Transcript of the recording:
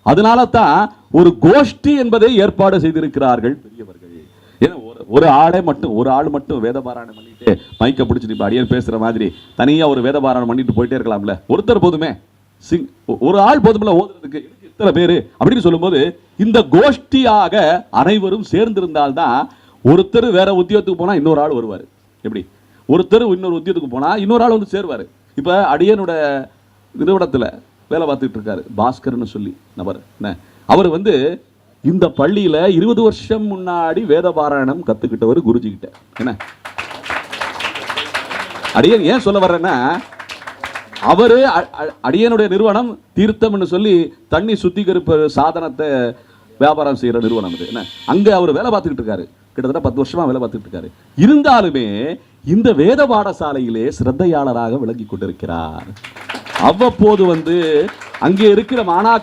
அதனால தான் ஒரு கோஷ்டி என்பதை ஏற்பாடு செய்திருக்கிறார்கள் பெரியவர்கள். ஏன்னா ஒரு ஆள் மட்டும் வேதபாராயணம் பண்ணிட்டு மைக்க பிடிச்சிட்டு இப்ப அடியர் பேசுற மாதிரி தனியா ஒரு வேதபாராயணம் பண்ணிட்டு போயிட்டே இருக்கலாம்ல. ஒருத்தர் போதுமே, ஒரு ஆள் போதும்ல ஓதுறதுக்கு, இத்தனை பேரு அப்படின்னு சொல்லும்போது இந்த கோஷ்டியாக அனைவரும் சேர்ந்திருந்தால்தான் ஒருத்தர் வேற உத்தியோகத்துக்கு போனா இன்னொரு ஆள் வருவாரு. எப்படி ஒருத்தர் இன்னொரு உத்தியோகத்துக்கு போனா இன்னொரு ஆள் வந்து சேருவாரு. இப்ப அடியனோட நிறுவனத்துல வேலை பார்த்துட்டு இருக்காரு பாஸ்கர்னு சொல்லி நபர். அவர் வந்து இந்த பள்ளியில 20 வருஷம் முன்னாடி வேதபாராயணம் கத்துக்கிட்டவர் குருஜி கிட்ட. என்ன அடியன் ஏன் சொல்ல வர்றேன்னா, அவரு அடியனுடைய நிறுவனம் தீர்த்தம்னு சொல்லி தண்ணி சுத்திகரிப்பு சாதனத்தை வியாபாரம் செய்யற நிறுவனம் அது. என்ன அங்க அவர் வேலை பார்த்துக்கிட்டு இருக்காரு, கிட்டத்தட்ட 10 வருஷமா வேலை பார்த்துட்டு இருக்காரு. இருந்தாலுமே இந்த வேத பாடசாலையிலே சிரத்தையாளராக விளங்கி கொண்டிருக்கிறார். அவ்வப்போது வந்து அங்கே இருக்கிற மாணாக்கர்